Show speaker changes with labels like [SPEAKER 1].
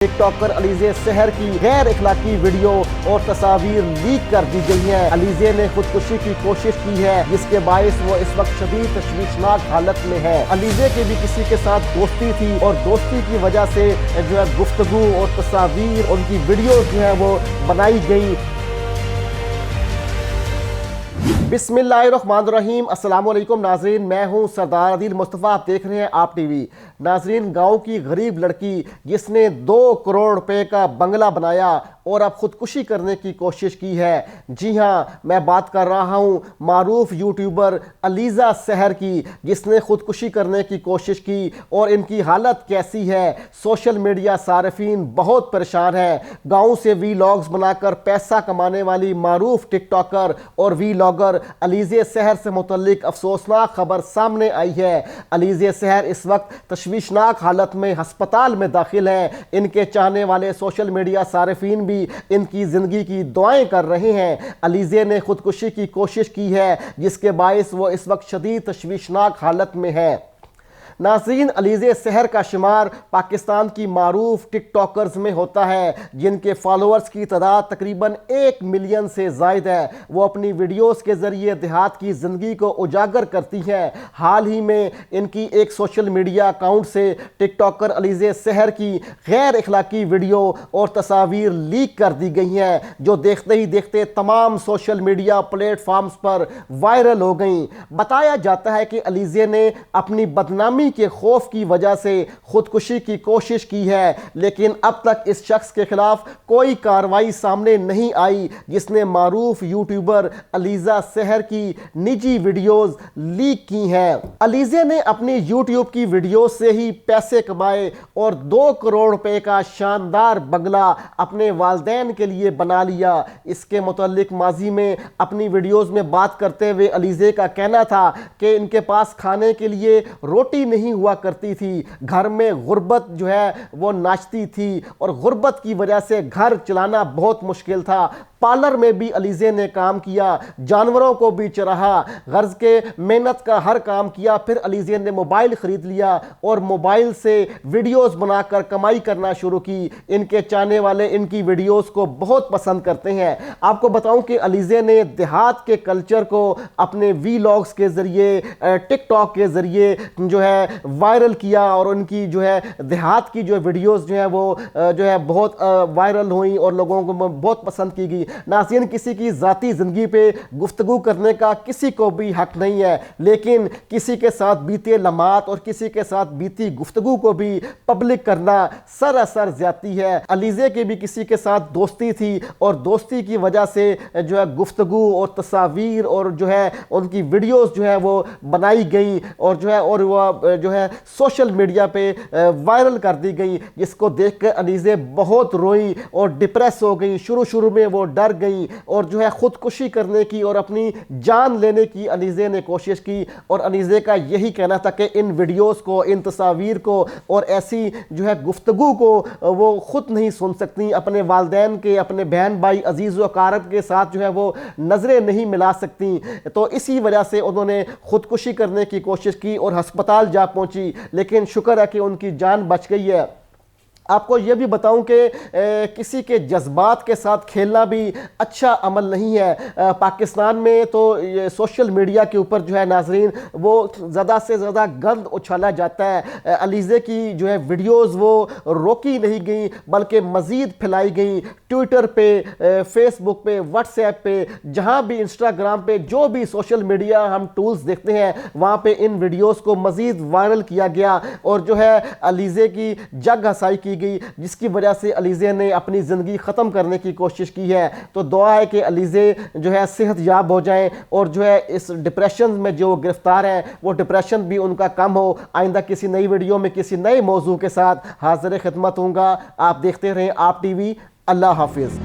[SPEAKER 1] ٹک talker Alizeh سحر کی غیر اخلاقی ویڈیو اور تصاویر لیک کر دی گئی ہیں۔ علیزے نے خودکشی کی کوشش کی ہے جس کے باعث وہ اس وقت شدید تشویشناک حالت میں ہے۔ علیزے کی بھی کسی کے ساتھ دوستی تھی اور دوستی کی وجہ سے گفتگو اور تصاویر ان کی ویڈیوز وہ بنائی گئی۔ بسم اللہ الرحمن الرحیم۔ السلام علیکم ناظرین، میں ہوں سردار عادل مصطفیٰ، آپ دیکھ رہے ہیں آپ ٹی وی۔ ناظرین، گاؤں کی غریب لڑکی جس نے 2 کروڑ روپے کا بنگلہ بنایا اور اب خودکشی کرنے کی کوشش کی ہے۔ جی ہاں، میں بات کر رہا ہوں معروف یوٹیوبر علیزہ سحر کی، جس نے خودکشی کرنے کی کوشش کی اور ان کی حالت کیسی ہے۔ سوشل میڈیا صارفین بہت پریشان ہیں۔ گاؤں سے ویلاگز بنا کر پیسہ کمانے والی معروف ٹک ٹاکر اور ویلاگر علیزہ سحر سے متعلق افسوسناک خبر سامنے آئی ہے۔ علیزہ سحر اس وقت تشویشناک حالت میں ہسپتال میں داخل ہیں۔ ان کے چاہنے والے سوشل میڈیا صارفین بھی ان کی زندگی کی دعائیں کر رہے ہیں۔ علیزہ نے خودکشی کی کوشش کی ہے جس کے باعث وہ اس وقت شدید تشویشناک حالت میں ہے۔ ناظرین، علیزہ سحر کا شمار پاکستان کی معروف ٹک ٹاکرز میں ہوتا ہے جن کے فالوورز کی تعداد تقریباً 1 ملین سے زائد ہے۔ وہ اپنی ویڈیوز کے ذریعے دیہات کی زندگی کو اجاگر کرتی ہیں۔ حال ہی میں ان کی ایک سوشل میڈیا اکاؤنٹ سے ٹک ٹاکر علیزہ سحر کی غیر اخلاقی ویڈیو اور تصاویر لیک کر دی گئی ہیں جو دیکھتے ہی دیکھتے تمام سوشل میڈیا پلیٹ فارمز پر وائرل ہو گئیں۔ بتایا جاتا ہے کہ علیزہ نے اپنی بدنامی کے خوف کی وجہ سے خودکشی کی کوشش کی ہے، لیکن اب تک اس شخص کے خلاف کوئی کارروائی سامنے نہیں آئی جس نے معروف یوٹیوبر علیزہ سحر کی نجی ویڈیوز لیک کی ہیں۔ علیزہ نے اپنی یوٹیوب کی ویڈیوز سے ہی پیسے کمائے اور 2 کروڑ روپے کا شاندار بنگلہ اپنے والدین کے لیے بنا لیا۔ اس کے متعلق ماضی میں اپنی ویڈیوز میں بات کرتے ہوئے علیزہ کا کہنا تھا کہ ان کے پاس کھانے کے لیے روٹی نہیں ہوا کرتی تھی، گھر میں غربت وہ ناچتی تھی اور غربت کی وجہ سے گھر چلانا بہت مشکل تھا۔ پارلر میں بھی علیزہ نے کام کیا، جانوروں کو بھی چراہا، غرض کے محنت کا ہر کام کیا۔ پھر علیزہ نے موبائل خرید لیا اور موبائل سے ویڈیوز بنا کر کمائی کرنا شروع کی۔ ان کے چاہنے والے ان کی ویڈیوز کو بہت پسند کرتے ہیں۔ آپ کو بتاؤں کہ علیزہ نے دیہات کے کلچر کو اپنے ویلاگز کے ذریعے، ٹک ٹاک کے ذریعے وائرل کیا اور ان کی دیہات کی ویڈیوز وہ بہت وائرل ہوئیں اور لوگوں کو بہت پسند کی گئی۔ ناظرین، کسی کی ذاتی زندگی پہ گفتگو کرنے کا کسی کو بھی حق نہیں ہے، لیکن کسی کے ساتھ بیتے لمحات اور کسی کے ساتھ بیتی گفتگو کو بھی پبلک کرنا سراسر زیادتی ہے۔ علیزہ کی بھی کسی کے ساتھ دوستی تھی اور دوستی کی وجہ سے گفتگو اور تصاویر اور ان کی ویڈیوز وہ بنائی گئی اور سوشل میڈیا پہ وائرل کر دی گئی، جس کو دیکھ کر علیزہ بہت روئی اور ڈپریس ہو گئی۔ شروع میں وہ ڈر گئی اور خودکشی کرنے کی اور اپنی جان لینے کی علیزہ نے کوشش کی۔ اور علیزہ کا یہی کہنا تھا کہ ان ویڈیوز کو، ان تصاویر کو اور ایسی گفتگو کو وہ خود نہیں سن سکتی، اپنے والدین کے، اپنے بہن بھائی عزیز و اقارب کے ساتھ وہ نظریں نہیں ملا سکتی۔ تو اسی وجہ سے انہوں نے خودکشی کرنے کی کوشش کی اور ہسپتال جا پہنچی، لیکن شکر ہے کہ ان کی جان بچ گئی ہے۔ آپ کو یہ بھی بتاؤں کہ کسی کے جذبات کے ساتھ کھیلنا بھی اچھا عمل نہیں ہے۔ پاکستان میں تو سوشل میڈیا کے اوپر ناظرین وہ زیادہ سے زیادہ گند اچھالا جاتا ہے۔ علیزہ کی ویڈیوز وہ روکی نہیں گئیں بلکہ مزید پھیلائی گئیں۔ ٹویٹر پہ، فیس بک پہ، واٹس ایپ پہ، جہاں بھی انسٹاگرام پہ جو بھی سوشل میڈیا ہم ٹولز دیکھتے ہیں وہاں پہ ان ویڈیوز کو مزید وائرل کیا گیا اور علیزہ کی جگ ہسائی کی گئی، جس کی وجہ سے علیزہ نے اپنی زندگی ختم کرنے کی کوشش کی ہے۔ تو دعا ہے کہ علیزہ صحت یاب ہو جائیں اور اس ڈپریشن میں جو گرفتار ہیں وہ ڈپریشن بھی ان کا کم ہو۔ آئندہ کسی نئی ویڈیو میں کسی نئے موضوع کے ساتھ حاضر خدمت ہوں گا۔ آپ دیکھتے رہیں آپ ٹی وی۔ اللہ حافظ۔